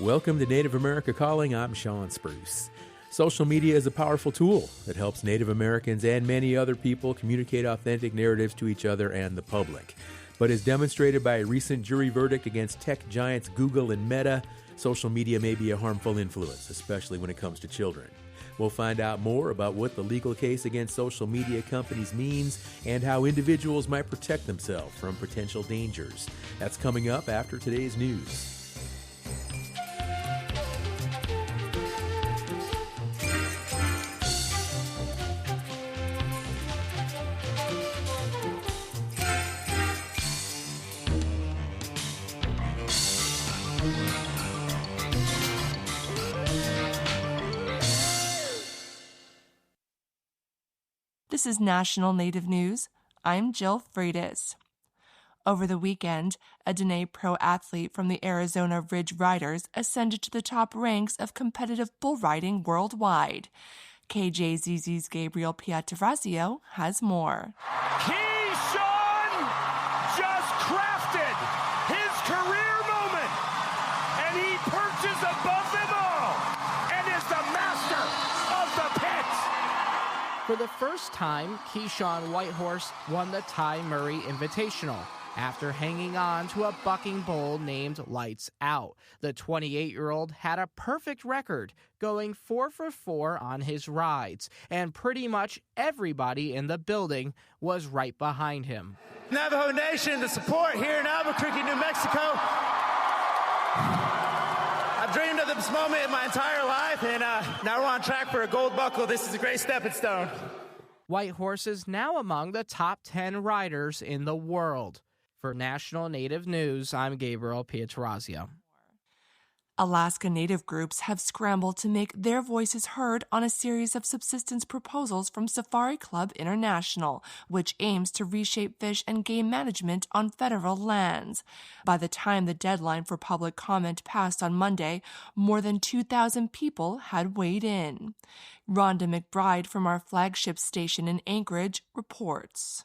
Welcome to Native America Calling. I'm Sean Spruce. Social media is a powerful tool that helps Native Americans and many other people communicate authentic narratives to each other and the public. But as demonstrated by a recent jury verdict against tech giants Google and Meta, social media may be a harmful influence, especially when it comes to children. We'll find out more about what the legal case against social media companies means and how individuals might protect themselves from potential dangers. That's coming up after today's news. This is National Native News. I'm Jill Freitas. Over the weekend, a Dene Pro athlete from the Arizona Ridge Riders ascended to the top ranks of competitive bull riding worldwide. KJZZ's Gabriel Pietrasio has more. Keyshawn just crafted his career moment, and he perches above them all and is the master of the pit. For the first time, Keyshawn Whitehorse won the Ty Murray Invitational after hanging on to a bucking bull named Lights Out. The 28-year-old had a perfect record, going 4 for 4 on his rides, and pretty much everybody in the building was right behind him. Navajo Nation, the support here in Albuquerque, New Mexico. I've dreamed of this moment in my entire life, and now we're on track for a gold buckle. This is a great stepping stone. Whitehorse is now among the top 10 riders in the world. For National Native News, I'm Gabriel Pietrasio. Alaska Native groups have scrambled to make their voices heard on a series of subsistence proposals from Safari Club International, which aims to reshape fish and game management on federal lands. By the time the deadline for public comment passed on Monday, more than 2,000 people had weighed in. Rhonda McBride from our flagship station in Anchorage reports.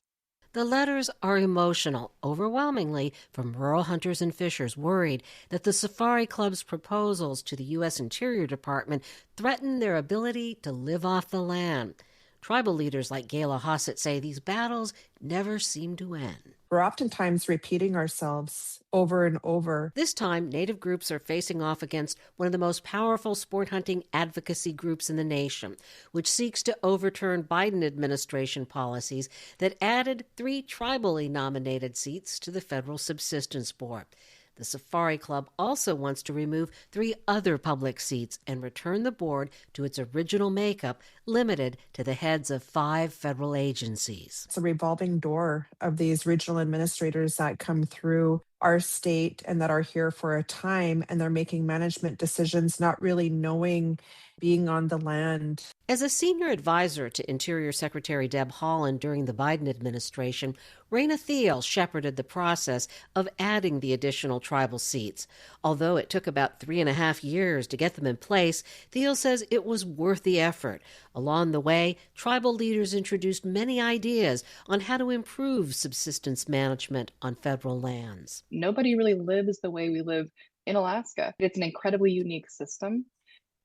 The letters are emotional, overwhelmingly from rural hunters and fishers worried that the Safari Club's proposals to the U.S. Interior Department threaten their ability to live off the land. Tribal leaders like Gayla Hossett say these battles never seem to end. We're oftentimes repeating ourselves over and over. This time, Native groups are facing off against one of the most powerful sport hunting advocacy groups in the nation, which seeks to overturn Biden administration policies that added 3 tribally nominated seats to the federal subsistence board. The Safari Club also wants to remove 3 other public seats and return the board to its original makeup, limited to the heads of 5 federal agencies. It's a revolving door of these regional administrators that come through our state and that are here for a time, and they're making management decisions not really knowing being on the land. As a senior advisor to Interior Secretary Deb Haaland during the Biden administration, Raina Thiel shepherded the process of adding the additional tribal seats. Although it took about 3.5 years to get them in place, Thiel says it was worth the effort. Along the way, tribal leaders introduced many ideas on how to improve subsistence management on federal lands. Nobody really lives the way we live in Alaska. It's an incredibly unique system.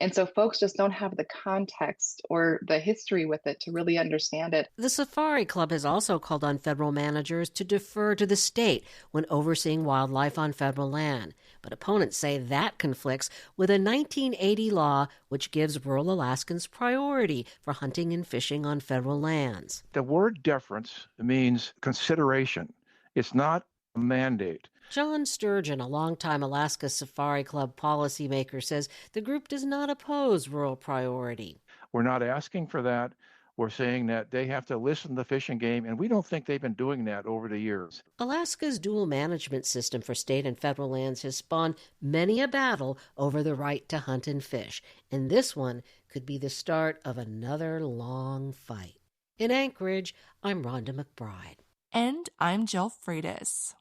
And so folks just don't have the context or the history with it to really understand it. The Safari Club has also called on federal managers to defer to the state when overseeing wildlife on federal land. But opponents say that conflicts with a 1980 law which gives rural Alaskans priority for hunting and fishing on federal lands. The word deference means consideration. It's not a mandate. John Sturgeon, a longtime Alaska Safari Club policymaker, says the group does not oppose rural priority. We're not asking for that. We're saying that they have to listen to the Fish and Game, and we don't think they've been doing that over the years. Alaska's dual management system for state and federal lands has spawned many a battle over the right to hunt and fish, and this one could be the start of another long fight. In Anchorage, I'm Rhonda McBride. And I'm Jill Freitas.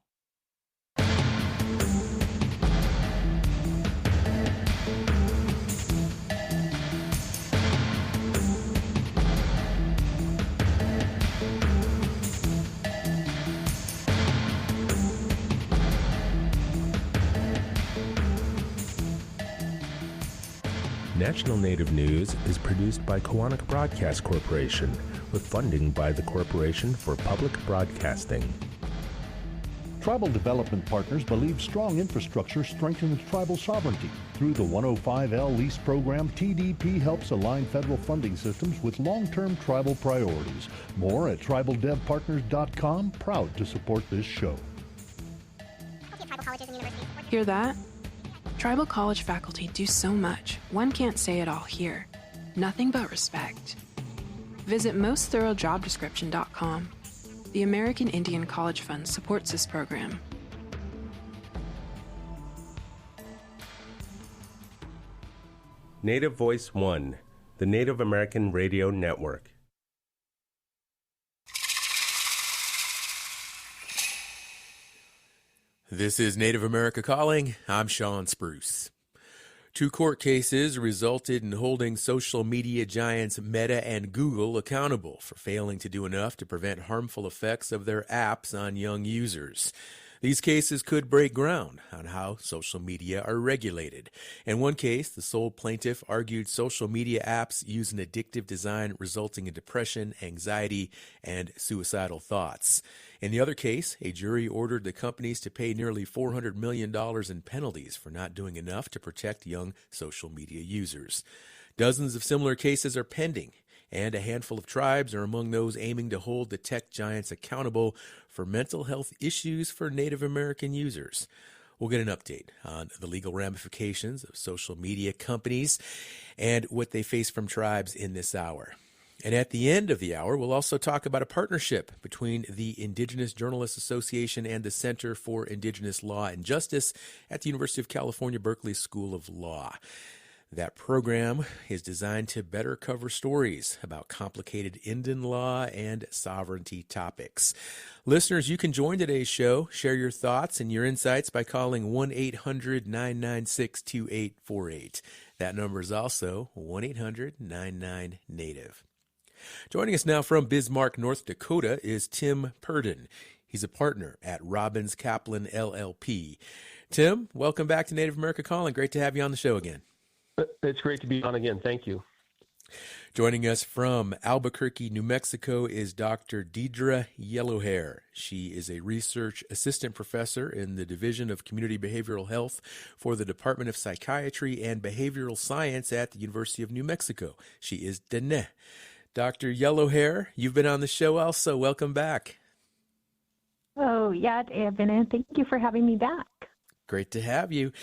National Native News is produced by Koahnic Broadcast Corporation with funding by the Corporation for Public Broadcasting. Tribal Development Partners believe strong infrastructure strengthens tribal sovereignty. Through the 105L lease program, TDP helps align federal funding systems with long-term tribal priorities. More at tribaldevpartners.com. Proud to support this show. Hear that? Tribal college faculty do so much, one can't say it all here. Nothing but respect. Visit mostthoroughdjobdescription.com. The American Indian College Fund supports this program. Native Voice One, the Native American Radio Network. This is Native America Calling. I'm Sean Spruce. 2 court cases resulted in holding social media giants Meta and Google accountable for failing to do enough to prevent harmful effects of their apps on young users. These cases could break ground on how social media are regulated. In one case, the sole plaintiff argued social media apps use an addictive design resulting in depression, anxiety, and suicidal thoughts. In the other case, a jury ordered the companies to pay nearly $400 million in penalties for not doing enough to protect young social media users. Dozens of similar cases are pending, and a handful of tribes are among those aiming to hold the tech giants accountable for mental health issues for Native American users. We'll get an update on the legal ramifications of social media companies and what they face from tribes in this hour. And at the end of the hour, we'll also talk about a partnership between the Indigenous Journalists Association and the Center for Indigenous Law and Justice at the University of California, Berkeley School of Law. That program is designed to better cover stories about complicated Indian law and sovereignty topics. Listeners, you can join today's show, share your thoughts and your insights by calling 1-800-996-2848. That number is also 1-800-99-NATIVE. Joining us now from Bismarck, North Dakota is Tim Purdon. He's a partner at Robbins Kaplan LLP. Tim, welcome back to Native America Calling. Great to have you on the show again. It's great to be on again. Thank you. Joining us from Albuquerque, New Mexico is Dr. Deidre Yellowhair. She is a research assistant professor in the Division of Community Behavioral Health for the Department of Psychiatry and Behavioral Science at the University of New Mexico. She is Dene. Dr. Yellowhair, you've been on the show also. Welcome back. Oh, yeah, Evan, thank you for having me back. Great to have you.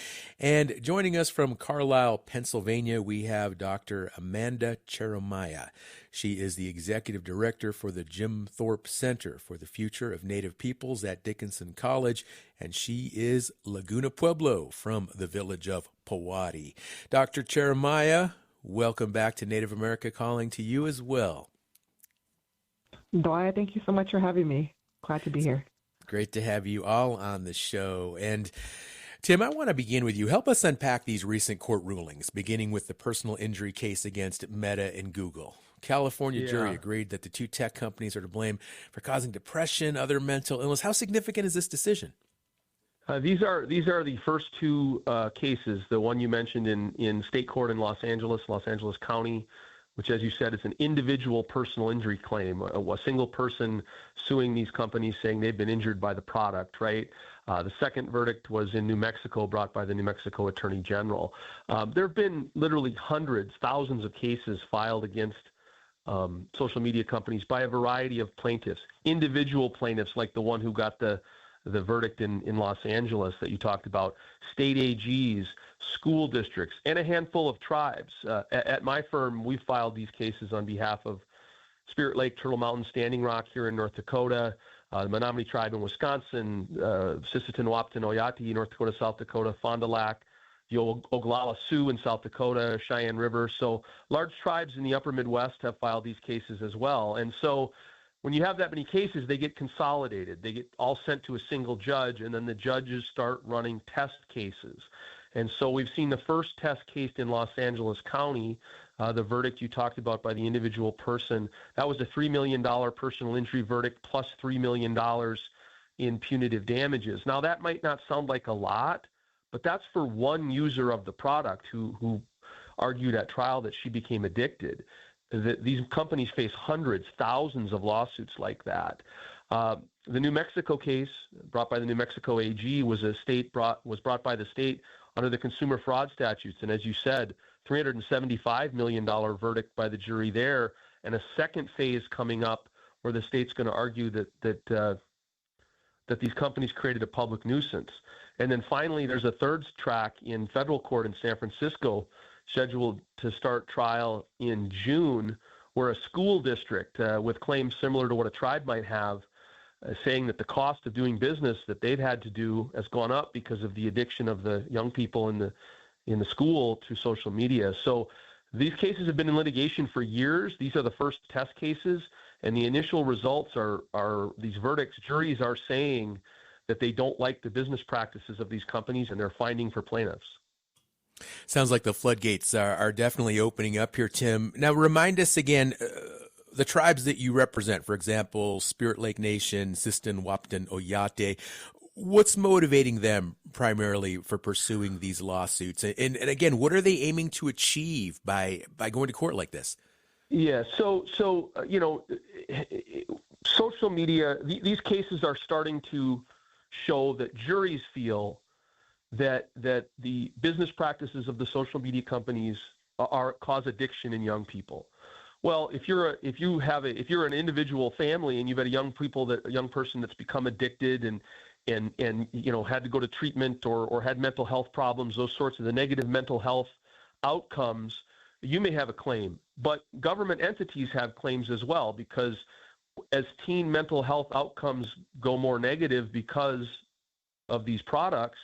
And joining us from Carlisle, Pennsylvania, we have Dr. Amanda Cheremiah. She is the executive director for the Jim Thorpe Center for the Future of Native Peoples at Dickinson College, and she is Laguna Pueblo from the village of Powati. Dr. Cheremiah, welcome back to Native America Calling to you as well. Dwyer, thank you so much for having me. Glad to be here. Great to have you all on the show. And Tim, I want to begin with you. Help us unpack these recent court rulings, beginning with the personal injury case against Meta and Google. California jury agreed that the 2 tech companies are to blame for causing depression, other mental illness. How significant is this decision? These are the first 2 cases. The one you mentioned in state court in Los Angeles County, which, as you said, is an individual personal injury claim, a single person suing these companies saying they've been injured by the product, right? The second verdict was in New Mexico, brought by the New Mexico Attorney General. There have been literally hundreds, thousands of cases filed against social media companies by a variety of plaintiffs, individual plaintiffs like the one who got the verdict in Los Angeles that you talked about, state AGs, school districts, and a handful of tribes. At my firm, we filed these cases on behalf of Spirit Lake, Turtle Mountain, Standing Rock here in North Dakota, the Menominee Tribe in Wisconsin, Sisseton, Wahpeton, Oyate, North Dakota, South Dakota, Fond du Lac, the Oglala Sioux in South Dakota, Cheyenne River. So large tribes in the upper Midwest have filed these cases as well. And so when you have that many cases, they get consolidated. They get all sent to a single judge, and then the judges start running test cases. And so we've seen the first test case in Los Angeles County, the verdict you talked about by the individual person. That was a $3 million personal injury verdict plus $3 million in punitive damages. Now, that might not sound like a lot, but that's for one user of the product who argued at trial that she became addicted. That these companies face hundreds, thousands of lawsuits like that. The New Mexico case brought by the New Mexico AG was brought by the state under the consumer fraud statutes. And as you said, $375 million verdict by the jury there, and a second phase coming up where the state's going to argue that these companies created a public nuisance. And then finally, there's a third track in federal court in San Francisco scheduled to start trial in June, where a school district with claims similar to what a tribe might have, saying that the cost of doing business that they've had to do has gone up because of the addiction of the young people in the school to social media. So these cases have been in litigation for years. These are the first test cases, and the initial results are these verdicts. Juries are saying that they don't like the business practices of these companies, and they're finding for plaintiffs. Sounds like the floodgates are definitely opening up here, Tim. Now, remind us again, the tribes that you represent, for example, Spirit Lake Nation, Sistan, Wapton, Oyate, what's motivating them primarily for pursuing these lawsuits? And again, what are they aiming to achieve by going to court like this? Yeah, so social media, these cases are starting to show that juries feel that the business practices of the social media companies cause addiction in young people. Well, if you're an individual family and you've got a young person that's become addicted and had to go to treatment or had mental health problems, those sorts of the negative mental health outcomes, you may have a claim. But government entities have claims as well, because as teen mental health outcomes go more negative because of these products,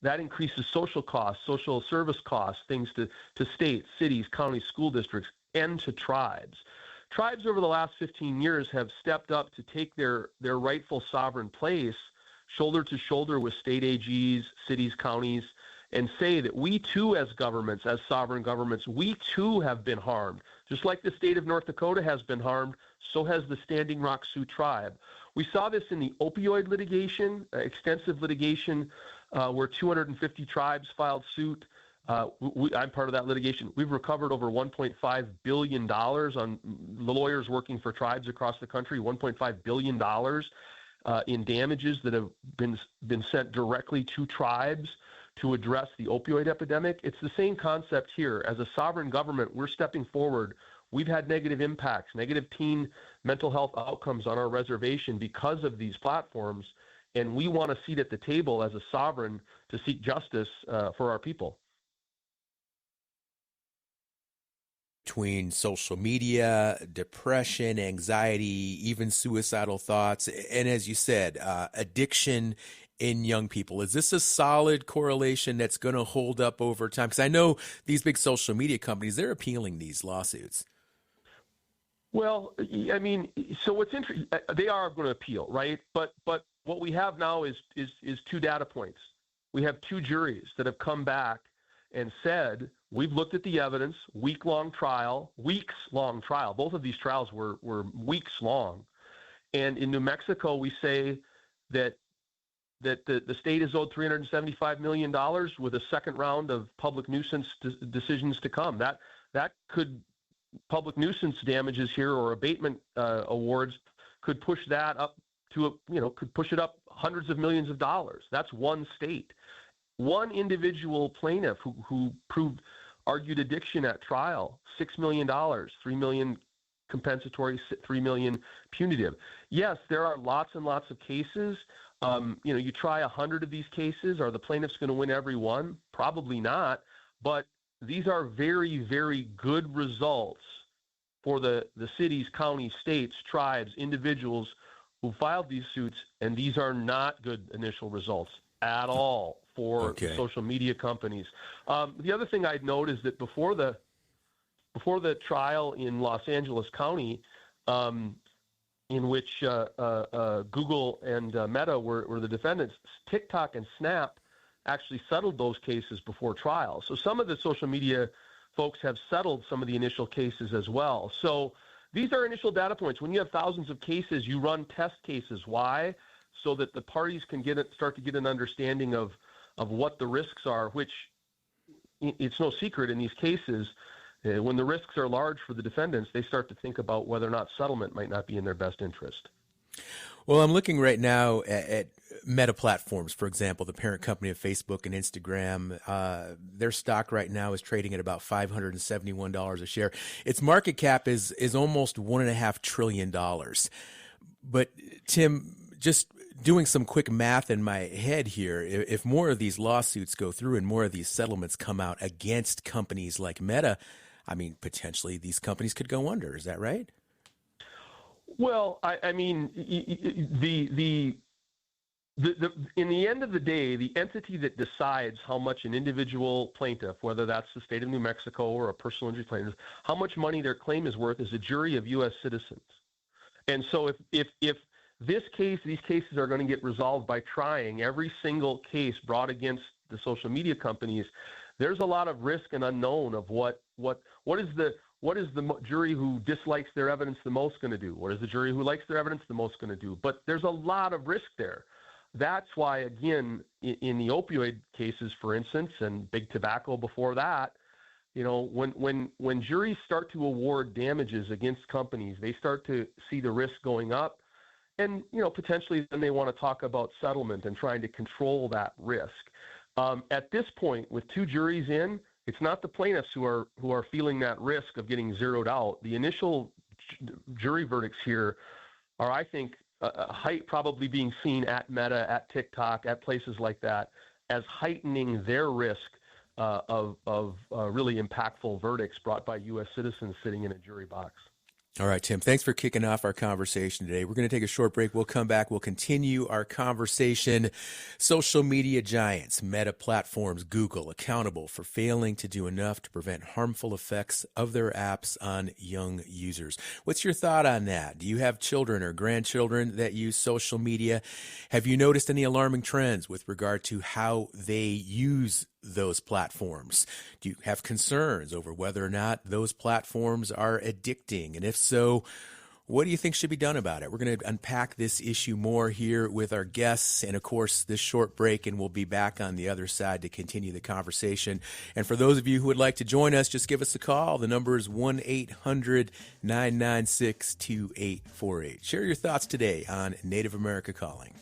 that increases social costs, social service costs, things to states, cities, counties, school districts, and to tribes. Tribes over the last 15 years have stepped up to take their rightful sovereign place shoulder to shoulder with state AGs, cities, counties, and say that we too, as governments, as sovereign governments, we too have been harmed. Just like the state of North Dakota has been harmed, so has the Standing Rock Sioux tribe. We saw this in the opioid litigation, extensive litigation, where 250 tribes filed suit. I'm part of that litigation. We've recovered over $1.5 billion on the lawyers working for tribes across the country, $1.5 billion in damages that have been sent directly to tribes to address the opioid epidemic. It's the same concept here. As a sovereign government, we're stepping forward. We've had negative impacts, negative teen mental health outcomes on our reservation because of these platforms, and we want a seat at the table as a sovereign to seek justice for our people. Between social media, depression, anxiety, even suicidal thoughts, and as you said, addiction in young people. Is this a solid correlation that's going to hold up over time? Because I know these big social media companies, they're appealing these lawsuits. Well, I mean, so what's interesting, they are going to appeal, right? But what we have now is two data points. We have two juries that have come back and said, we've looked at the evidence, weeks-long trial. Both of these trials were weeks long. And in New Mexico, we say that the state is owed $375 million with a second round of public nuisance decisions to come. That could, public nuisance damages here or abatement awards could push that up to, could push it up hundreds of millions of dollars. That's one state. One individual plaintiff who argued addiction at trial, $6 million, $3 million compensatory, $3 million punitive. Yes, there are lots and lots of cases. You try 100 of these cases. Are the plaintiffs going to win every one? Probably not. But these are very, very good results for the cities, counties, states, tribes, individuals who filed these suits, and these are not good initial results at all for the social media companies. The other thing I'd note is that before the trial in Los Angeles County, in which Google and Meta were the defendants, TikTok and Snap actually settled those cases before trial. So some of the social media folks have settled some of the initial cases as well. So these are initial data points. When you have thousands of cases, you run test cases. Why? So that the parties can start to get an understanding of what the risks are, which it's no secret in these cases, when the risks are large for the defendants, they start to think about whether or not settlement might not be in their best interest. Well, I'm looking right now at Meta Platforms, for example, the parent company of Facebook and Instagram. Their stock right now is trading at about $571 a share. Its market cap is almost $1.5 trillion. But Tim, just doing some quick math in my head here, if more of these lawsuits go through and more of these settlements come out against companies like Meta, I mean, potentially these companies could go under. Is that right? Well, I mean, in the end of the day, the entity that decides how much an individual plaintiff, whether that's the state of New Mexico or a personal injury plaintiff, how much money their claim is worth is a jury of U.S. citizens. And so if these cases are going to get resolved by trying every single case brought against the social media companies, there's a lot of risk and unknown of what is the jury who dislikes their evidence the most going to do? What is the jury who likes their evidence the most going to do? But there's a lot of risk there. That's why, again, in the opioid cases, for instance, and big tobacco before that, you know, when juries start to award damages against companies, they start to see the risk going up. And, you know, potentially then they want to talk about settlement and trying to control that risk. At this point, with two juries in, it's not the plaintiffs who are feeling that risk of getting zeroed out. The initial jury verdicts here are, I think, probably being seen at Meta, at TikTok, at places like that, as heightening their risk of really impactful verdicts brought by U.S. citizens sitting in a jury box. All right, Tim, thanks for kicking off our conversation today. We're going to take a short break. We'll come back. We'll continue our conversation. Social media giants, Meta Platforms, Google, accountable for failing to do enough to prevent harmful effects of their apps on young users. What's your thought on that? Do you have children or grandchildren that use social media? Have you noticed any alarming trends with regard to how they use those platforms? Do you have concerns over whether or not those platforms are addicting? And if so, what do you think should be done about it? We're going to unpack this issue more here with our guests and, of course, this short break, and we'll be back on the other side to continue the conversation. And for those of you who would like to join us, just give us a call. The number is 1-800-996-2848. Share your thoughts today on Native America Calling.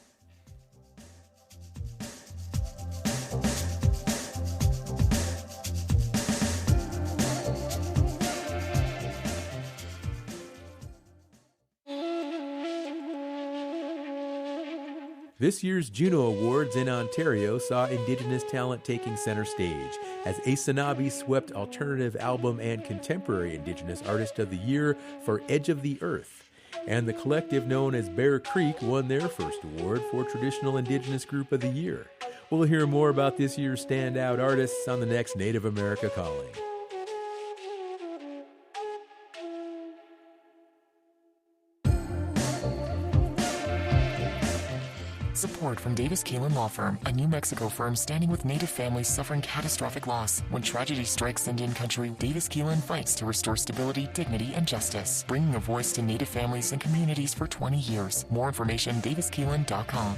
This year's Juno Awards in Ontario saw Indigenous talent taking center stage as Asenabe swept Alternative Album and Contemporary Indigenous Artist of the Year for Edge of the Earth. And the collective known as Bear Creek won their first award for Traditional Indigenous Group of the Year. We'll hear more about this year's standout artists on the next Native America Calling. Support from Davis Keelan Law Firm, a New Mexico firm standing with Native families suffering catastrophic loss. When tragedy strikes Indian country, Davis Keelan fights to restore stability, dignity, and justice, bringing a voice to Native families and communities for 20 years. More information, daviskeelan.com.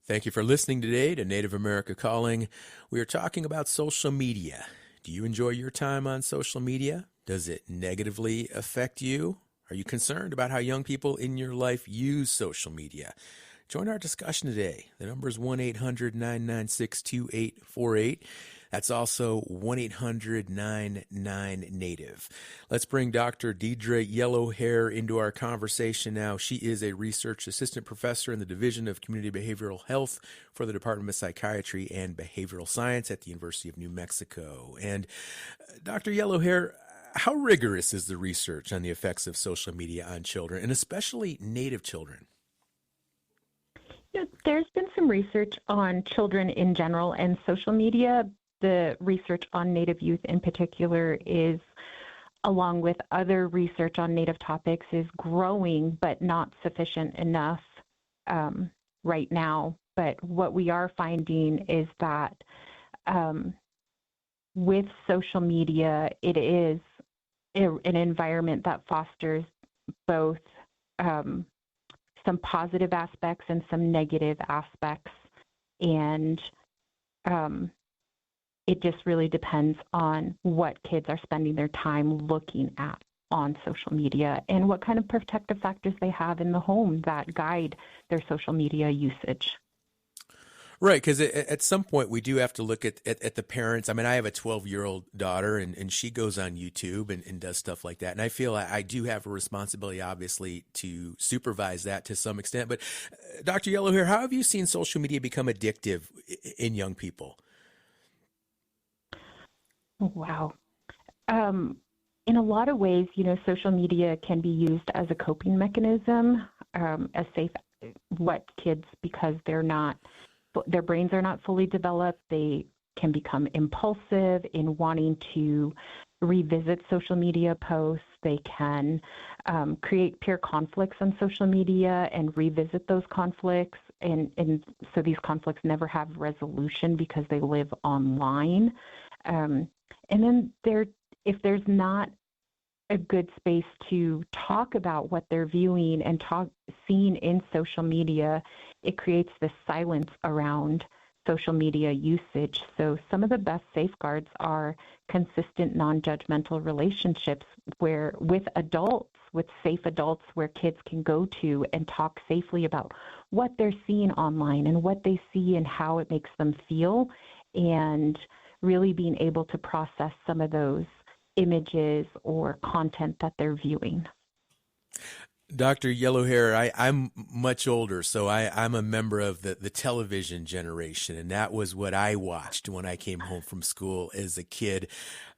Thank you for listening today to Native America Calling. We are talking about social media. Do you enjoy your time on social media? Does it negatively affect you? Are you concerned about how young people in your life use social media? Join our discussion today. The number is 1-800-996-2848. That's also 1-800-99-NATIVE. Let's bring Dr. Deidre Yellowhair into our conversation now. She is a research assistant professor in the Division of Community Behavioral Health for the Department of Psychiatry and Behavioral Science at the University of New Mexico. And Dr. Yellowhair, how rigorous is the research on the effects of social media on children, and especially Native children? There's been some research on children in general and social media. The research on Native youth in particular is, along with other research on Native topics, is growing, but not sufficient enough right now. But what we are finding is that with social media, it an environment that fosters both some positive aspects and some negative aspects. And it just really depends on what kids are spending their time looking at on social media and what kind of protective factors they have in the home that guide their social media usage. Right, because at some point we do have to look at the parents. I mean, I have a 12-year-old daughter, and she goes on YouTube and does stuff like that. And I feel I do have a responsibility, obviously, to supervise that to some extent. But Dr. Yellowhair, how have you seen social media become addictive in young people? Wow. In a lot of ways, social media can be used as a coping mechanism, as safe what kids, because their brains are not fully developed, they can become impulsive in wanting to revisit social media posts. They can create peer conflicts on social media and revisit those conflicts. And so these conflicts never have resolution because they live online. And then if there's not a good space to talk about what they're viewing and seeing in social media, it creates this silence around social media usage. So some of the best safeguards are consistent, non-judgmental relationships with safe adults where kids can go to and talk safely about what they're seeing online and what they see and how it makes them feel, and really being able to process some of those images or content that they're viewing. Dr. Yellowhair, I'm much older, so I'm a member of the television generation, and that was what I watched when I came home from school as a kid.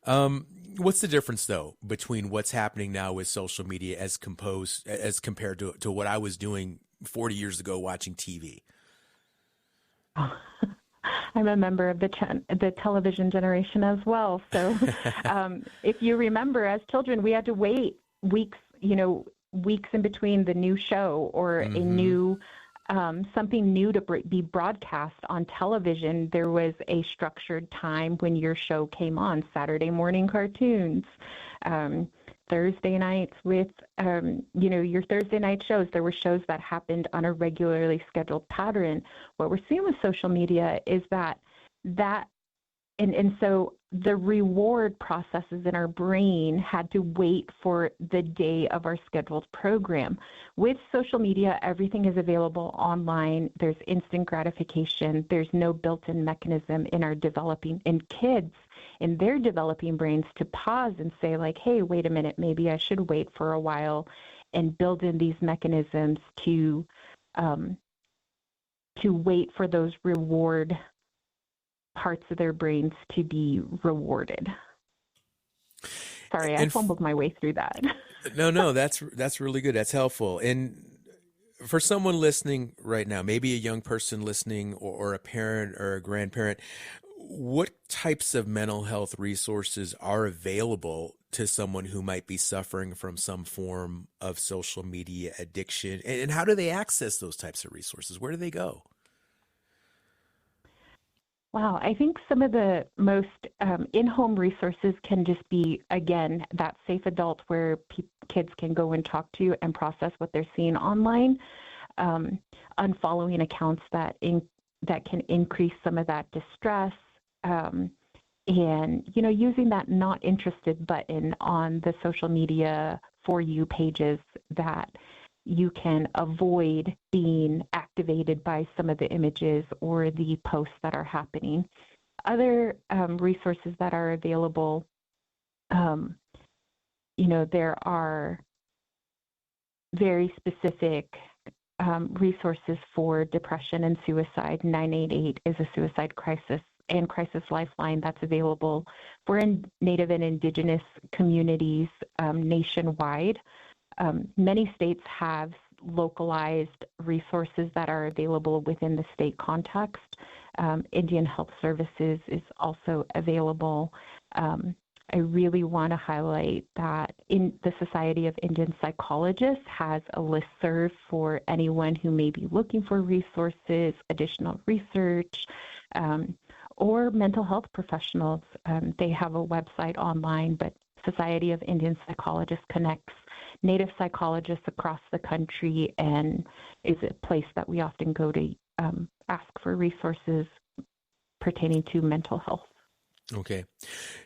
What's the difference, though, between what's happening now with social media as compared to what I was doing 40 years ago watching TV? I'm a member of the television generation as well. So if you remember, as children, we had to wait weeks in between the new show or a new something new to be broadcast on television. There was a structured time when your show came on. Saturday morning cartoons, Thursday nights with your Thursday night shows. There were shows that happened on a regularly scheduled pattern. What we're seeing with social media is that and so the reward processes in our brain had to wait for the day of our scheduled program. With social media, everything is available online. There's instant gratification. There's no built-in mechanism in kids in their developing brains to pause and say, like, hey, wait a minute, maybe I should wait for a while, and build in these mechanisms to wait for those reward parts of their brains to be rewarded. Sorry, I fumbled my way through that. No, that's really good. That's helpful. And for someone listening right now, maybe a young person listening or a parent or a grandparent, what types of mental health resources are available to someone who might be suffering from some form of social media addiction? And how do they access those types of resources? Where do they go? Wow, I think some of the most in-home resources can just be, again, that safe adult where kids can go and talk to and process what they're seeing online, unfollowing accounts that can increase some of that distress, and using that not interested button on the social media For You pages that you can avoid being activated by some of the images or the posts that are happening. Other resources that are available, there are very specific resources for depression and suicide. 988 is a suicide crisis and crisis lifeline that's available for Native and Indigenous communities nationwide. Many states have localized resources that are available within the state context. Indian Health Services is also available. I really want to highlight that in the Society of Indian Psychologists has a listserv for anyone who may be looking for resources, additional research, or mental health professionals. They have a website online, but Society of Indian Psychologists connects Native psychologists across the country and is a place that we often go to ask for resources pertaining to mental health. Okay.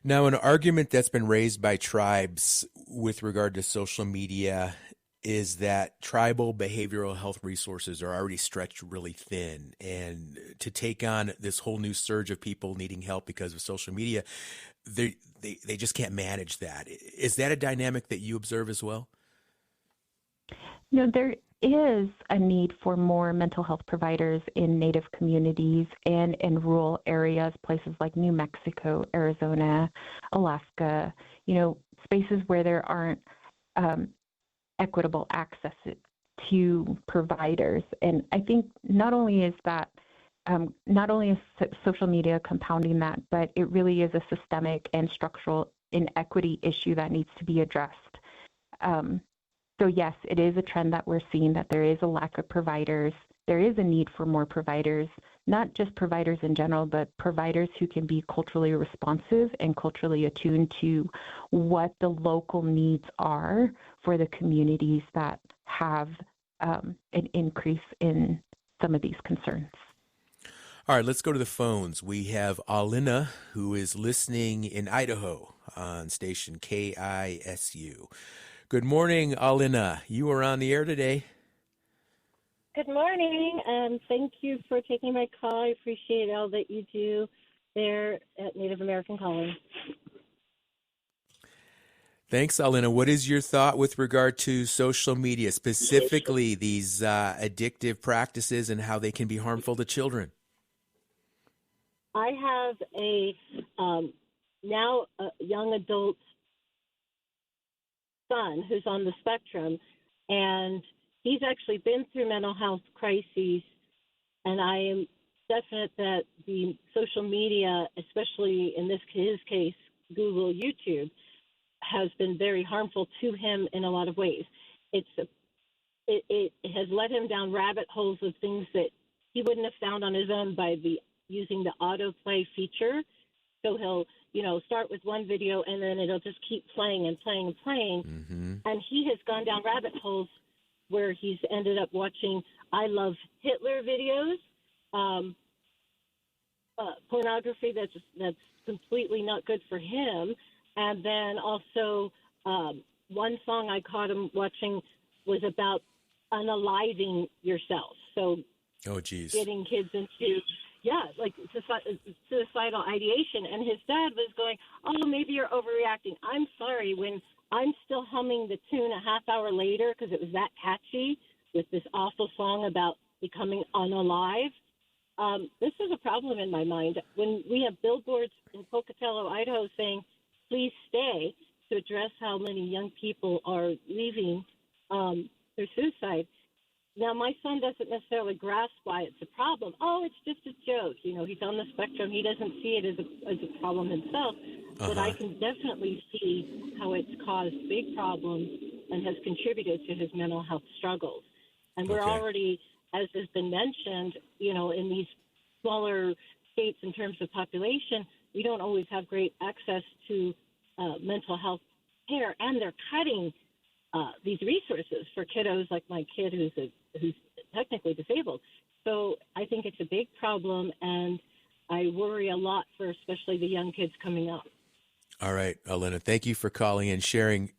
Now, an argument that's been raised by tribes with regard to social media is that tribal behavioral health resources are already stretched really thin. And to take on this whole new surge of people needing help because of social media, they just can't manage that. Is that a dynamic that you observe as well? No, there is a need for more mental health providers in Native communities and in rural areas, places like New Mexico, Arizona, Alaska, spaces where there aren't equitable access to providers. And I think not only is social media compounding that, but it really is a systemic and structural inequity issue that needs to be addressed. So yes, it is a trend that we're seeing, that there is a lack of providers. There is a need for more providers, not just providers in general, but providers who can be culturally responsive and culturally attuned to what the local needs are for the communities that have an increase in some of these concerns. All right, let's go to the phones. We have Alina, who is listening in Idaho on station KISU. Good morning, Alina. You are on the air today. Good morning, and thank you for taking my call. I appreciate all that you do there at Native American Calling. Thanks, Alina. What is your thought with regard to social media, specifically these addictive practices and how they can be harmful to children? I have a now a young adult son who's on the spectrum, and he's actually been through mental health crises, and I am definite that the social media, especially in his case, Google, YouTube, has been very harmful to him in a lot of ways. It has led him down rabbit holes of things that he wouldn't have found on his own by using the autoplay feature. So he'll, start with one video and then it'll just keep playing and playing and playing. Mm-hmm. And he has gone down rabbit holes where he's ended up watching I Love Hitler videos, pornography that's completely not good for him. And then also one song I caught him watching was about unaliving yourself. So getting kids into, like suicidal ideation. And his dad was going, oh, maybe you're overreacting. I'm sorry, when I'm still humming the tune a half hour later because it was that catchy with this awful song about becoming unalive. This is a problem in my mind. When we have billboards in Pocatello, Idaho saying, please stay, to address how many young people are leaving through suicide. Now, my son doesn't necessarily grasp why it's a problem. Oh, it's just a joke. He's on the spectrum. He doesn't see it as a problem himself. But I can definitely see how it's caused big problems and has contributed to his mental health struggles. And we're already, as has been mentioned, in these smaller states in terms of population, we don't always have great access to mental health care, and they're cutting these resources for kiddos like my kid who's technically disabled. So I think it's a big problem, and I worry a lot for especially the young kids coming up. All right, Alina, thank you for calling and sharing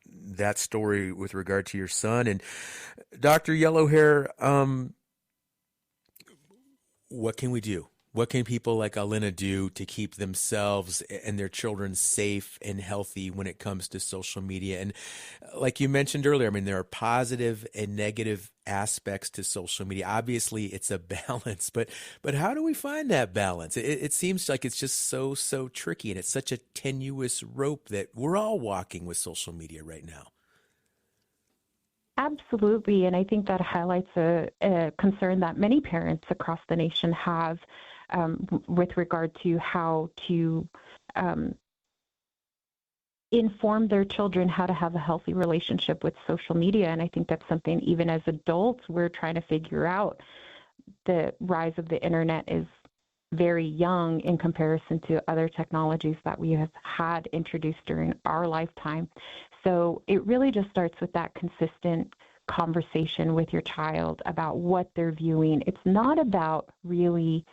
that story with regard to your son. And Dr. Yellowhair, what can we do? What can people like Alina do to keep themselves and their children safe and healthy when it comes to social media? And like you mentioned earlier, there are positive and negative aspects to social media. Obviously, it's a balance, but how do we find that balance? It seems like it's just so tricky, and it's such a tenuous rope that we're all walking with social media right now. Absolutely, and I think that highlights a concern that many parents across the nation have with regard to how to inform their children how to have a healthy relationship with social media. And I think that's something even as adults we're trying to figure out. The rise of the internet is very young in comparison to other technologies that we have had introduced during our lifetime. So it really just starts with that consistent conversation with your child about what they're viewing. It's not about really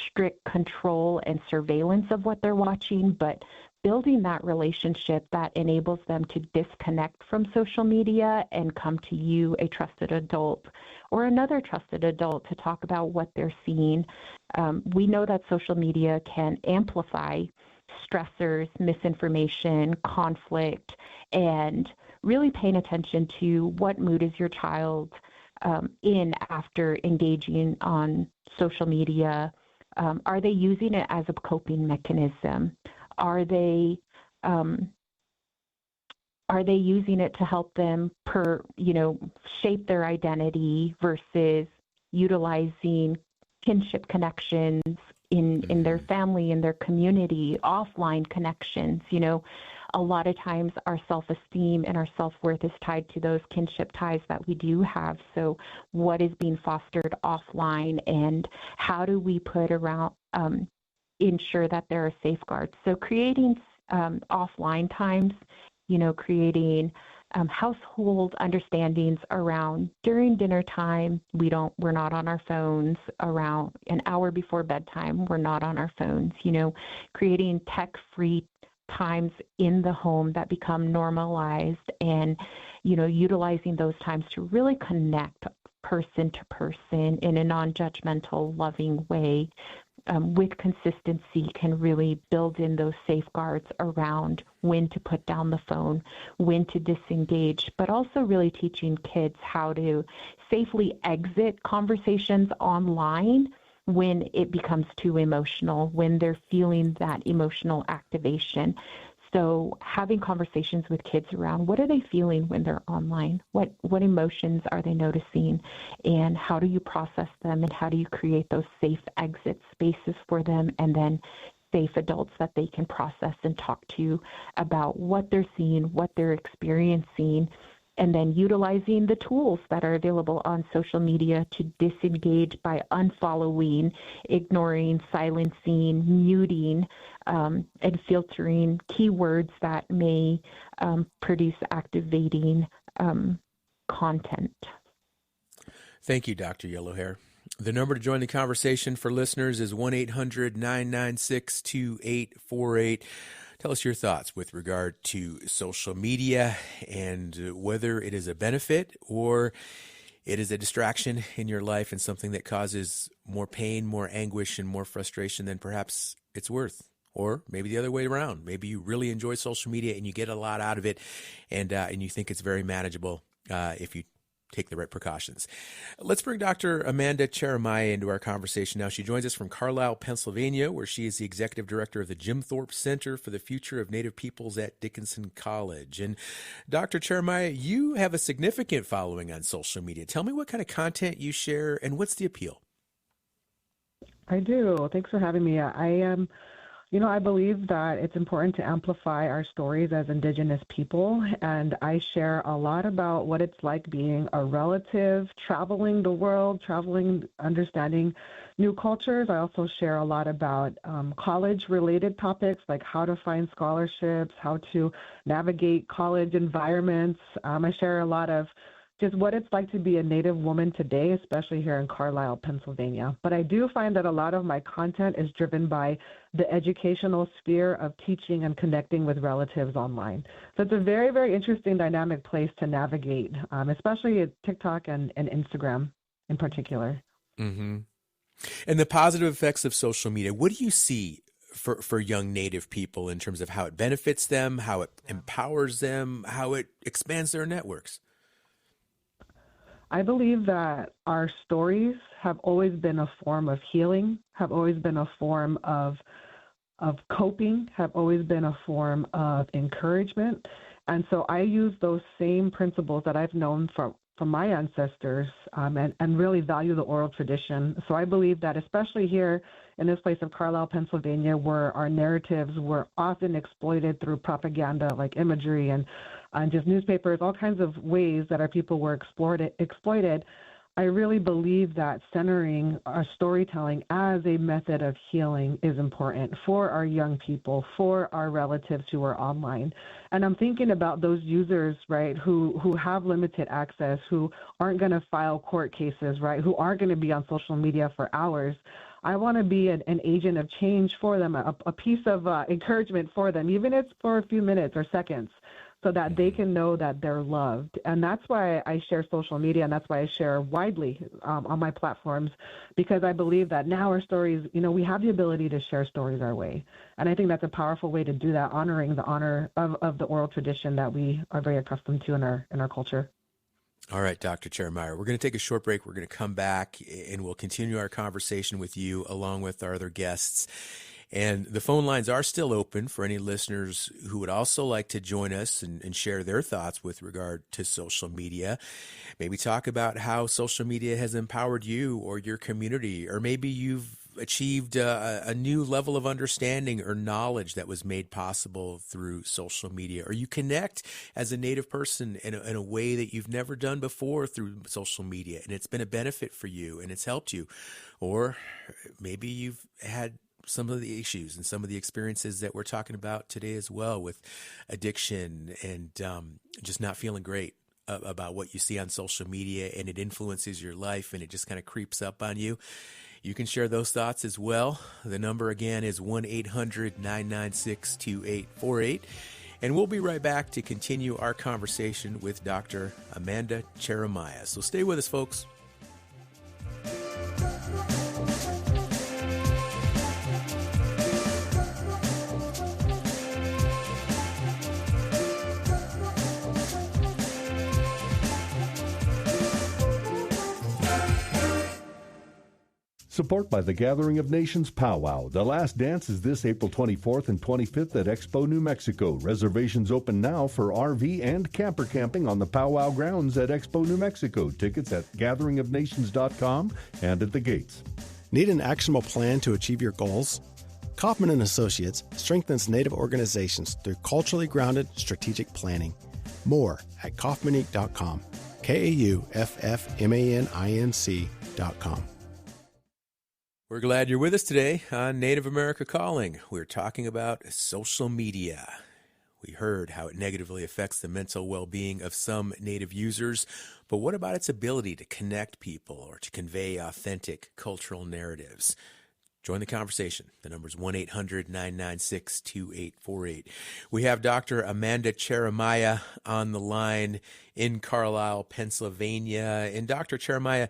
strict control and surveillance of what they're watching, but building that relationship that enables them to disconnect from social media and come to you, a trusted adult, or another trusted adult to talk about what they're seeing. We know that social media can amplify stressors, misinformation, conflict, and really paying attention to what mood is your child in after engaging on social media. Are they using it as a coping mechanism? Are they using it to help them shape their identity versus utilizing kinship connections in their family, in their community, offline connections? A lot of times our self-esteem and our self-worth is tied to those kinship ties that we do have. So what is being fostered offline, and how do we put around, ensure that there are safeguards? So creating offline times, creating household understandings around during dinner time, we're not on our phones. Around an hour before bedtime, we're not on our phones. Creating tech-free times in the home that become normalized, and utilizing those times to really connect person to person in a non-judgmental, loving way with consistency can really build in those safeguards around when to put down the phone, when to disengage, but also really teaching kids how to safely exit conversations online when it becomes too emotional, when they're feeling that emotional activation. So having conversations with kids around what are they feeling when they're online? What emotions are they noticing? And how do you process them? And how do you create those safe exit spaces for them? And then safe adults that they can process and talk to about what they're seeing, what they're experiencing, and then utilizing the tools that are available on social media to disengage by unfollowing, ignoring, silencing, muting, and filtering keywords that may produce activating content. Thank you, Dr. Yellowhair. The number to join the conversation for listeners is 1-800-996-2848. Tell us your thoughts with regard to social media and whether it is a benefit or it is a distraction in your life and something that causes more pain, more anguish, and more frustration than perhaps it's worth. Or maybe the other way around. Maybe you really enjoy social media and you get a lot out of it, and you think it's very manageable if you take the right precautions. Let's bring Dr. Amanda Cheremiah into our conversation now. She joins us from Carlisle, Pennsylvania, where she is the executive director of the Jim Thorpe Center for the Future of Native Peoples at Dickinson College. And Dr. Cheremiah, you have a significant following on social media. Tell me what kind of content you share and what's the appeal? I do. Thanks for having me. I believe that it's important to amplify our stories as Indigenous people, and I share a lot about what it's like being a relative, traveling the world, understanding new cultures. I also share a lot about college-related topics, like how to find scholarships, how to navigate college environments. I share a lot of just what it's like to be a Native woman today, especially here in Carlisle, Pennsylvania. But I do find that a lot of my content is driven by the educational sphere of teaching and connecting with relatives online. So it's a very, very interesting dynamic place to navigate, especially at TikTok and Instagram in particular. Mm-hmm. And the positive effects of social media, what do you see for young Native people in terms of how it benefits them, how it empowers them, how it expands their networks? I believe that our stories have always been a form of healing, have always been a form of coping, have always been a form of encouragement. And so I use those same principles that I've known from my ancestors and really value the oral tradition. So I believe that especially here in this place of Carlisle, Pennsylvania, where our narratives were often exploited through propaganda like imagery and just newspapers, all kinds of ways that our people were exploited. I really believe that centering our storytelling as a method of healing is important for our young people, for our relatives who are online. And I'm thinking about those users, right, who have limited access, who aren't going to file court cases, right, who aren't going to be on social media for hours. I want to be an agent of change for them, a piece of encouragement for them, even if it's for a few minutes or seconds, so that they can know that they're loved. And that's why I share social media, and that's why I share widely on my platforms, because I believe that now our stories, we have the ability to share stories our way. And I think that's a powerful way to do that, honoring the honor of the oral tradition that we are very accustomed to in our culture. All right, Dr. Cheremiah, we're going to take a short break. We're going to come back and we'll continue our conversation with you along with our other guests. And the phone lines are still open for any listeners who would also like to join us and share their thoughts with regard to social media. Maybe talk about how social media has empowered you or your community, or maybe you've achieved a new level of understanding or knowledge that was made possible through social media, or you connect as a Native person in a way that you've never done before through social media, and it's been a benefit for you and it's helped you. Or maybe you've had some of the issues and some of the experiences that we're talking about today as well, with addiction and just not feeling great about what you see on social media, and it influences your life and it just kind of creeps up on you. You can share those thoughts as well. The number again is 1-800-996-2848. And we'll be right back to continue our conversation with Dr. Amanda Cheremiah. So stay with us, folks. Support by the Gathering of Nations Powwow. The last dance is this April 24th and 25th at Expo, New Mexico. Reservations open now for RV and camper camping on the powwow grounds at Expo, New Mexico. Tickets at gatheringofnations.com and at the gates. Need an actionable plan to achieve your goals? Kaufman & Associates strengthens Native organizations through culturally grounded strategic planning. More at kaufmaninc.com. KAUFFMANINC.com. We're glad you're with us today on Native America Calling. We're talking about social media. We heard how it negatively affects the mental well-being of some Native users, but what about its ability to connect people or to convey authentic cultural narratives? Join the conversation. The number is 1-800-996-2848. We have Dr. Amanda Cheremiah on the line in Carlisle, Pennsylvania. And Dr. Cheremiah,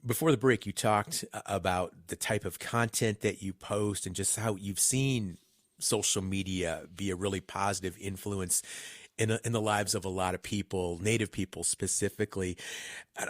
before the break, you talked about the type of content that you post and just how you've seen social media be a really positive influence in the lives of a lot of people, Native people specifically.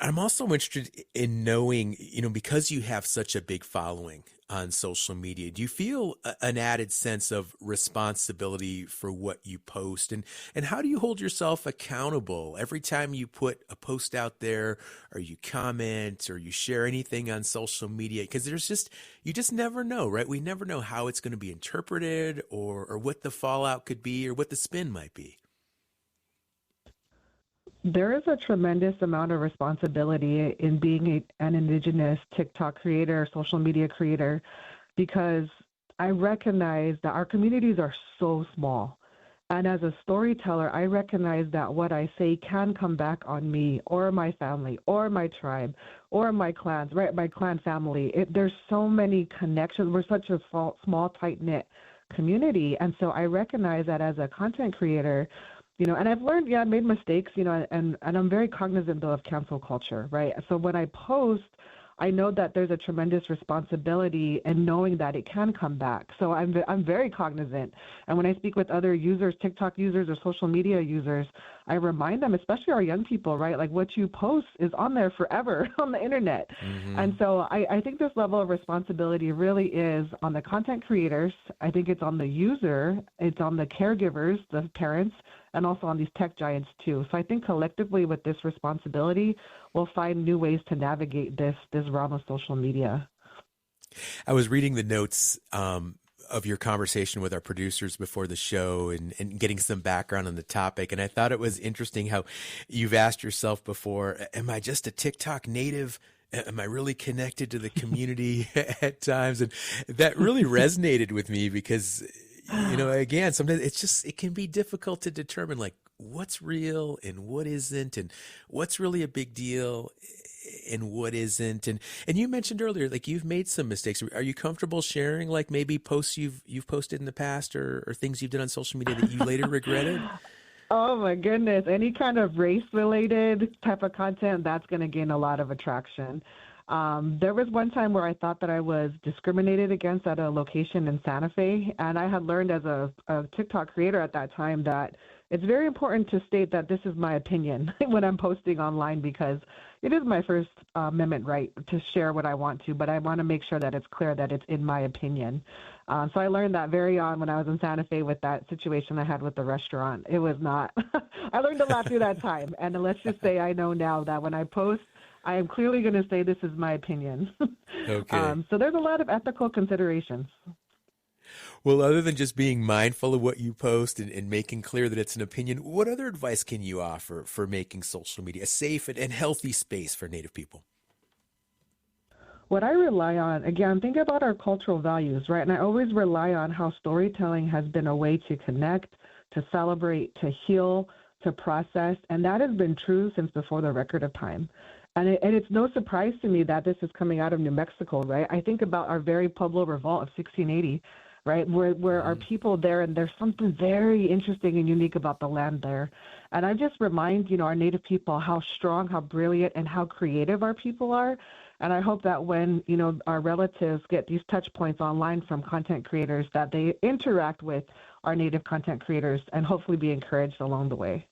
I'm also interested in knowing, because you have such a big following on social media, do you feel an added sense of responsibility for what you post? And how do you hold yourself accountable every time you put a post out there, or you comment, or you share anything on social media? Because you just never know, right? We never know how it's going to be interpreted, or what the fallout could be, or what the spin might be. There is a tremendous amount of responsibility in being an Indigenous TikTok creator, social media creator, because I recognize that our communities are so small. And as a storyteller, I recognize that what I say can come back on me or my family or my tribe or my clans, right? My clan family. There's so many connections. We're such a small, tight-knit community. And so I recognize that as a content creator, and I've learned, I made mistakes, and I'm very cognizant, though, of cancel culture, right? So when I post, I know that there's a tremendous responsibility in knowing that it can come back. So I'm very cognizant. And when I speak with other users, TikTok users or social media users, I remind them, especially our young people, right? Like, what you post is on there forever on the internet. Mm-hmm. And so I think this level of responsibility really is on the content creators. I think it's on the user. It's on the caregivers, the parents, and also on these tech giants too. So I think collectively with this responsibility, we'll find new ways to navigate this realm of social media. I was reading the notes of your conversation with our producers before the show and getting some background on the topic. And I thought it was interesting how you've asked yourself before, am I just a TikTok native? Am I really connected to the community at times? And that really resonated with me because, again, sometimes it can be difficult to determine like what's real and what isn't, and what's really a big deal and what isn't. And you mentioned earlier, like you've made some mistakes. Are you comfortable sharing like maybe posts you've posted in the past or things you've done on social media that you later regretted? Oh my goodness. Any kind of race-related type of content, that's going to gain a lot of attraction. There was one time where I thought that I was discriminated against at a location in Santa Fe, and I had learned as a TikTok creator at that time that it's very important to state that this is my opinion when I'm posting online, because it is my First Amendment right to share what I want to, but I want to make sure that it's clear that it's in my opinion. So I learned that very on when I was in Santa Fe with that situation I had with the restaurant. It was not, I learned a lot through that time. And let's just say I know now that when I post, I am clearly going to say this is my opinion. Okay. So there's a lot of ethical considerations. Well, other than just being mindful of what you post and making clear that it's an opinion, what other advice can you offer for making social media a safe and healthy space for Native people? What I rely on, again, think about our cultural values, right? And I always rely on how storytelling has been a way to connect, to celebrate, to heal, to process. And that has been true since before the record of time. And it's no surprise to me that this is coming out of New Mexico, right? I think about our very Pueblo Revolt of 1680, right, where our people there, and there's something very interesting and unique about the land there. And I just remind, our Native people how strong, how brilliant, and how creative our people are. And I hope that when, our relatives get these touch points online from content creators, that they interact with our Native content creators and hopefully be encouraged along the way.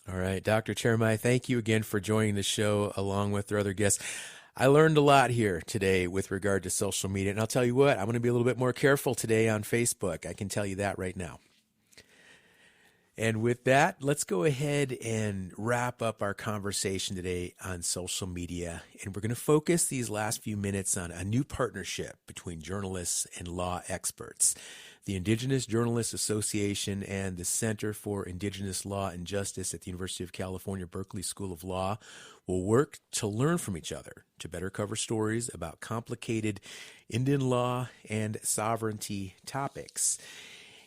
All right. Dr. Chermai, thank you again for joining the show along with our other guests. I learned a lot here today with regard to social media. And I'll tell you what, I'm going to be a little bit more careful today on Facebook. I can tell you that right now. And with that, let's go ahead and wrap up our conversation today on social media. And we're going to focus these last few minutes on a new partnership between journalists and law experts. The Indigenous Journalists Association and the Center for Indigenous Law and Justice at the University of California, Berkeley School of Law will work to learn from each other to better cover stories about complicated Indian law and sovereignty topics.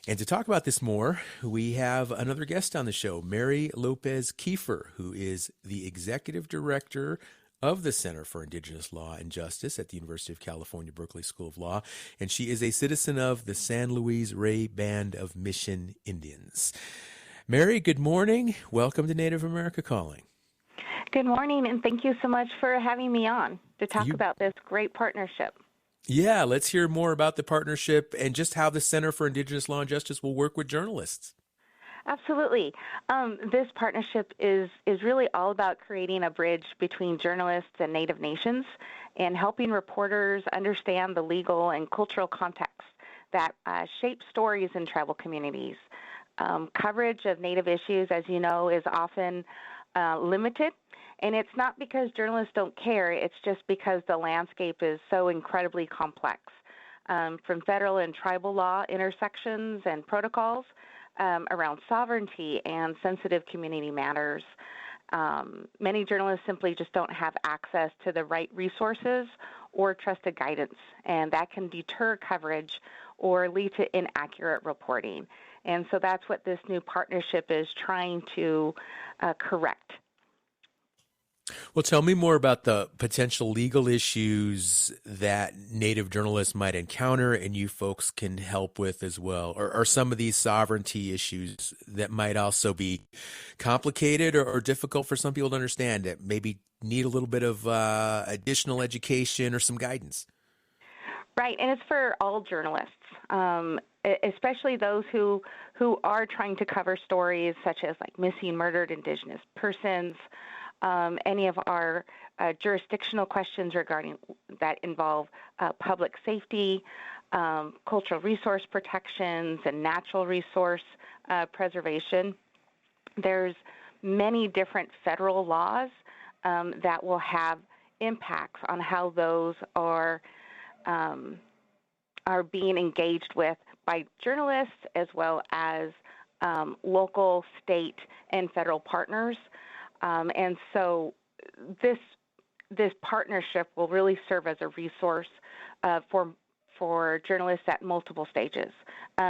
And to talk about this more, we have another guest on the show, Mary Lopez Kiefer, who is the Executive Director of the Center for Indigenous Law and Justice at the University of California, Berkeley School of Law. And she is a citizen of the San Luis Rey Band of Mission Indians. Mary, good morning. Welcome to Native America Calling. Good morning, and thank you so much for having me on to talk about this great partnership. Yeah, let's hear more about the partnership and just how the Center for Indigenous Law and Justice will work with journalists. Absolutely. This partnership is really all about creating a bridge between journalists and Native nations and helping reporters understand the legal and cultural context that shape stories in tribal communities. Coverage of Native issues, as you know, is often limited. And it's not because journalists don't care, it's just because the landscape is so incredibly complex. From federal and tribal law intersections and protocols around sovereignty and sensitive community matters, many journalists simply just don't have access to the right resources or trusted guidance, and that can deter coverage or lead to inaccurate reporting. And so that's what this new partnership is trying to correct. Well, tell me more about the potential legal issues that Native journalists might encounter and you folks can help with as well, or some of these sovereignty issues that might also be complicated or difficult for some people to understand, that maybe need a little bit of additional education or some guidance. Right, and it's for all journalists, especially those who are trying to cover stories such as like missing, murdered Indigenous persons, any of our jurisdictional questions regarding that involve public safety, cultural resource protections, and natural resource preservation. There's many different federal laws that will have impacts on how those are are being engaged with by journalists as well as local, state, and federal partners. And so this partnership will really serve as a resource for journalists at multiple stages,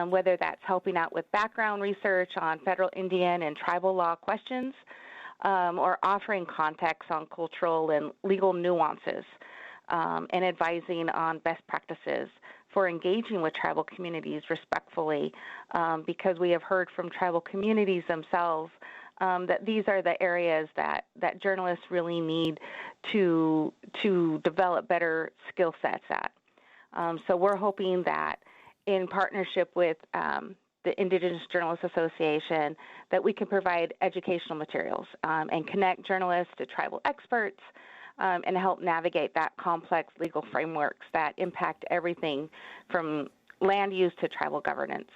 whether that's helping out with background research on federal Indian and tribal law questions, or offering context on cultural and legal nuances, and advising on best practices for engaging with tribal communities respectfully, because we have heard from tribal communities themselves that these are the areas that journalists really need to develop better skill sets at. So we're hoping that in partnership with the Indigenous Journalists Association, that we can provide educational materials and connect journalists to tribal experts, and help navigate that complex legal frameworks that impact everything from land use to tribal governance.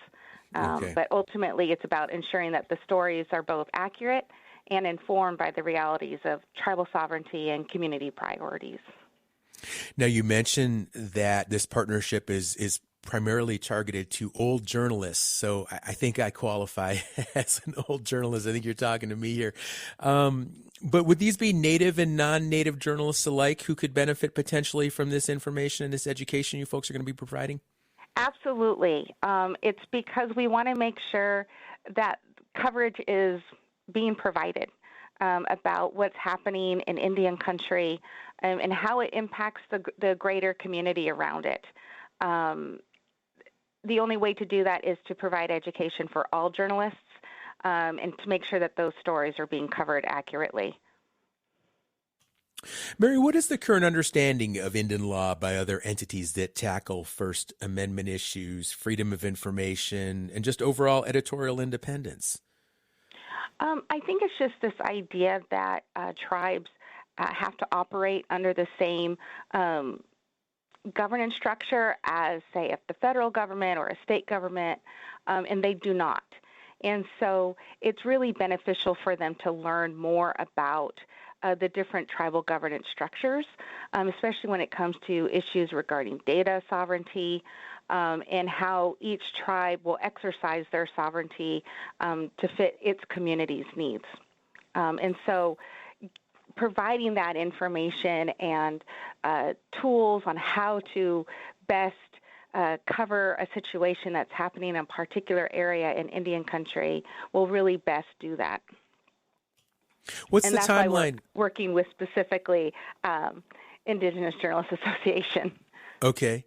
But ultimately, it's about ensuring that the stories are both accurate and informed by the realities of tribal sovereignty and community priorities. Now, you mentioned that this partnership is primarily targeted to old journalists. So I think I qualify as an old journalist. I think you're talking to me here. But would these be Native and non-Native journalists alike who could benefit potentially from this information and this education you folks are going to be providing? Absolutely. It's because we want to make sure that coverage is being provided about what's happening in Indian country and how it impacts the greater community around it. The only way to do that is to provide education for all journalists, and to make sure that those stories are being covered accurately. Mary, what is the current understanding of Indian law by other entities that tackle First Amendment issues, freedom of information, and just overall editorial independence? I think it's just this idea that tribes have to operate under the same governance structure as, say, the federal government or a state government, and they do not. And so it's really beneficial for them to learn more about the different tribal governance structures, especially when it comes to issues regarding data sovereignty, and how each tribe will exercise their sovereignty to fit its community's needs. And so providing that information and tools on how to best cover a situation that's happening in a particular area in Indian country will really best do that. What's and the that's timeline? Why we're working with specifically Indigenous Journalists Association. Okay.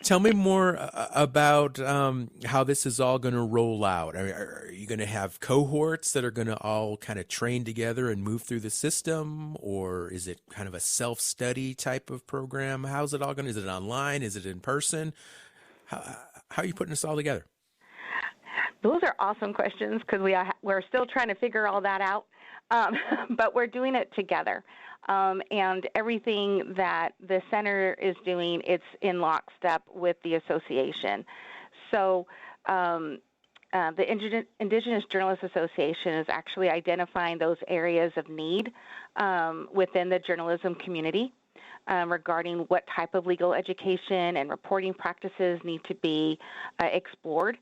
Tell me more about how this is all going to roll out. Are you going to have cohorts that are going to all kind of train together and move through the system, or is it kind of a self-study type of program? How's it all going to? Is it online? Is it in person? How are you putting this all together? Those are awesome questions because we're still trying to figure all that out, but we're doing it together. And everything that the center is doing, it's in lockstep with the association. So the Indigenous Journalists Association is actually identifying those areas of need within the journalism community regarding what type of legal education and reporting practices need to be explored.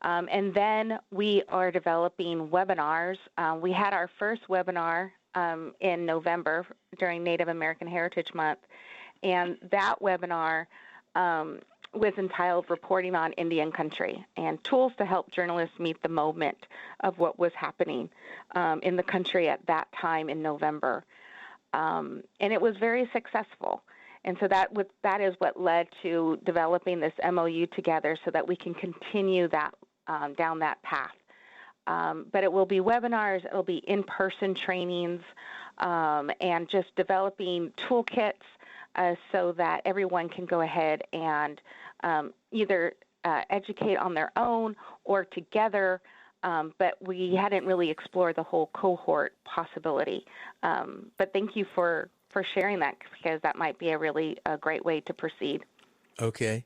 And then we are developing webinars. We had our first webinar in November during Native American Heritage Month, and that webinar was entitled Reporting on Indian Country and Tools to Help Journalists Meet the Moment of what was happening in the country at that time in November. And it was very successful. And so that is what led to developing this MOU together so that we can continue that down that path. But it will be webinars, it will be in-person trainings, and just developing toolkits so that everyone can go ahead and either educate on their own or together, but we hadn't really explored the whole cohort possibility. But thank you for sharing that, because that might be a really great way to proceed. Okay.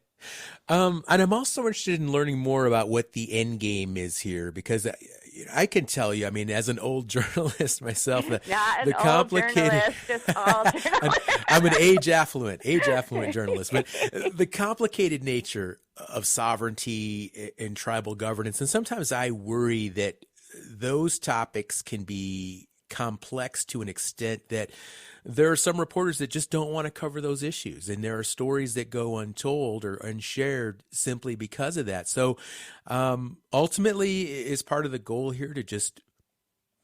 And I'm also interested in learning more about what the end game is here, because I can tell you, I mean, as an old journalist myself, Not the an complicated, old journalist, just all journalists. I'm an age affluent journalist, but the complicated nature of sovereignty and tribal governance, and sometimes I worry that those topics can be complex to an extent that there are some reporters that just don't want to cover those issues, and there are stories that go untold or unshared simply because of that. So ultimately, is part of the goal here to just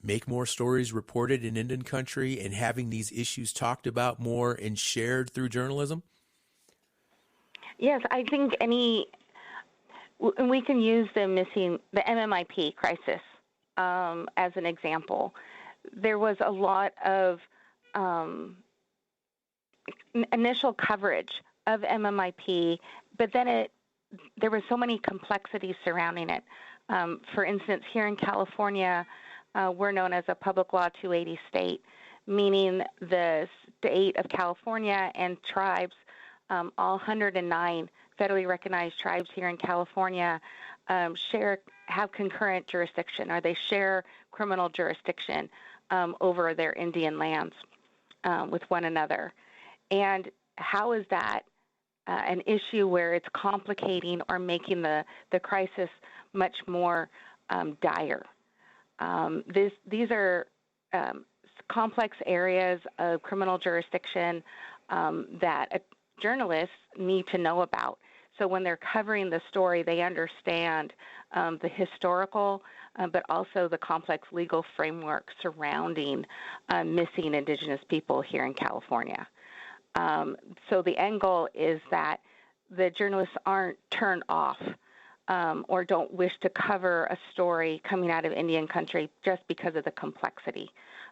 make more stories reported in Indian country and having these issues talked about more and shared through journalism? Yes, I think we can use the MMIP crisis as an example. There was a lot of initial coverage of MMIP, but then there were so many complexities surrounding it. For instance, here in California, we're known as a Public Law 280 state, meaning the state of California and tribes, all 109 federally recognized tribes here in California, have concurrent jurisdiction, or they share criminal jurisdiction over their Indian lands with one another. And how is that an issue where it's complicating or making the crisis much more dire? These are complex areas of criminal jurisdiction that journalists need to know about. So when they're covering the story, they understand the historical, but also the complex legal framework surrounding missing Indigenous people here in California. So the end goal is that the journalists aren't turned off or don't wish to cover a story coming out of Indian country just because of the complexity.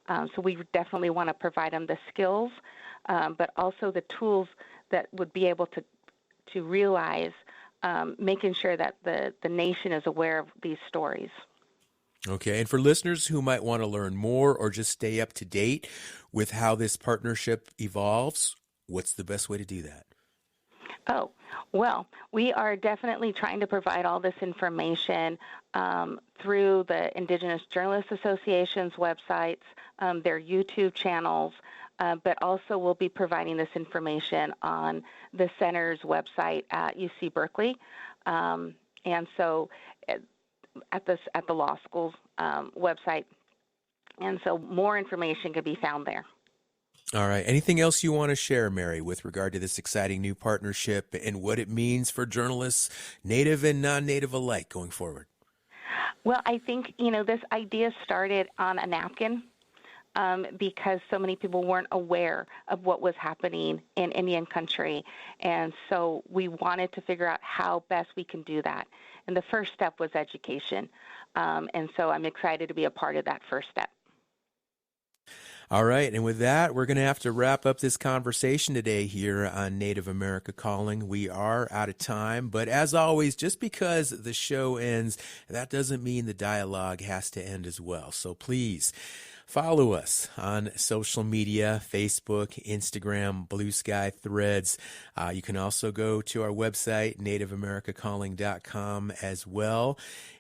So we definitely want to provide them the skills, but also the tools that would be able to realize, making sure that the nation is aware of these stories. Okay, and for listeners who might want to learn more or just stay up to date with how this partnership evolves, what's the best way to do that? Oh, well, we are definitely trying to provide all this information through the Indigenous Journalists Association's websites, their YouTube channels, but also we'll be providing this information on the center's website at UC Berkeley, and so at the law school's website, and so more information can be found there. All right. Anything else you want to share, Mary, with regard to this exciting new partnership and what it means for journalists, Native and non-Native alike, going forward? Well, I think, this idea started on a napkin because so many people weren't aware of what was happening in Indian country. And so we wanted to figure out how best we can do that. And the first step was education. And so I'm excited to be a part of that first step. All right, and with that, we're going to have to wrap up this conversation today here on Native America Calling. We are out of time, but as always, just because the show ends, that doesn't mean the dialogue has to end as well. So please follow us on social media, Facebook, Instagram, Blue Sky, Threads. You can also go to our website, nativeamericacalling.com as well.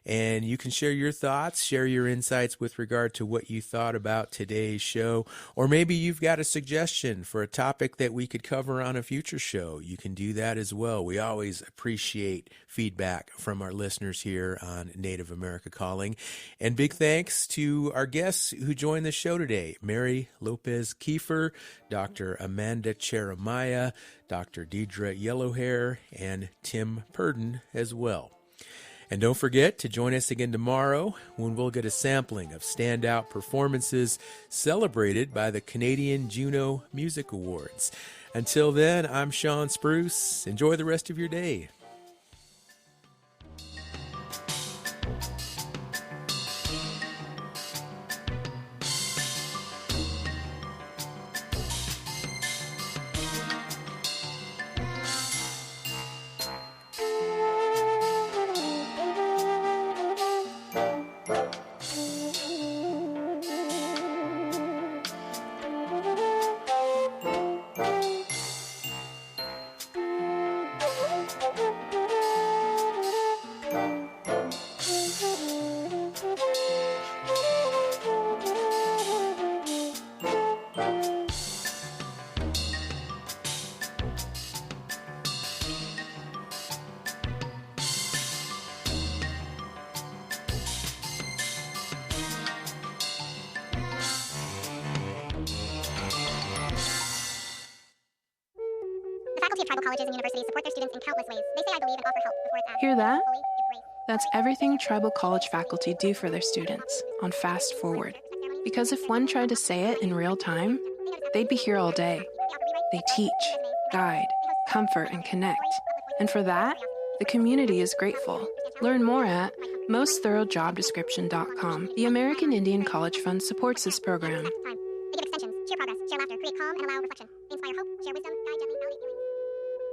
And you can share your thoughts, share your insights with regard to what you thought about today's show. Or maybe you've got a suggestion for a topic that we could cover on a future show. You can do that as well. We always appreciate feedback from our listeners here on Native America Calling. And big thanks to our guests who joined the show today, Mary Lopez Kiefer, Dr. Amanda Cheremiah, Dr. Deidre Yellowhair, and Tim Purdon as well. And don't forget to join us again tomorrow when we'll get a sampling of standout performances celebrated by the Canadian Juno Music Awards. Until then, I'm Sean Spruce. Enjoy the rest of your day. Thank you. Tribal colleges and universities support their students in countless ways. They say I believe and offer help before it's asked. Hear that? Fully give grace. That's everything tribal college faculty do for their students on Fast Forward. Because if one tried to say it in real time, they'd be here all day. They teach, guide, comfort, and connect. And for that, the community is grateful. Learn more at mostthoroughdjobdescription.com. The American Indian College Fund supports this program. They give extensions, share progress, share laughter, create calm, and allow reflection. They inspire hope, share wisdom, guide gently, validate feelings.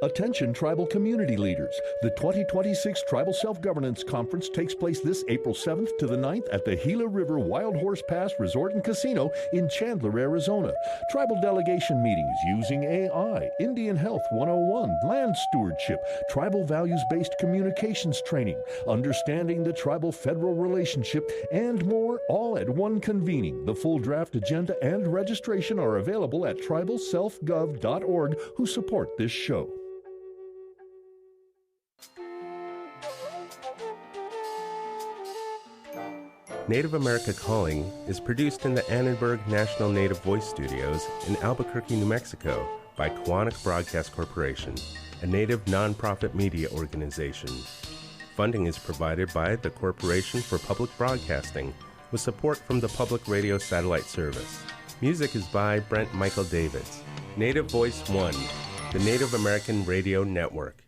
Attention tribal community leaders. The 2026 Tribal Self-Governance Conference takes place this April 7th to the 9th at the Gila River Wild Horse Pass Resort and Casino in Chandler, Arizona. Tribal delegation meetings using AI, Indian Health 101, land stewardship, tribal values-based communications training, understanding the tribal-federal relationship, and more, all at one convening. The full draft agenda and registration are available at tribalselfgov.org, who support this show. Native America Calling is produced in the Annenberg National Native Voice Studios in Albuquerque, New Mexico by Koahnic Broadcast Corporation, a Native nonprofit media organization. Funding is provided by the Corporation for Public Broadcasting with support from the Public Radio Satellite Service. Music is by Brent Michael Davids. Native Voice One, the Native American Radio Network.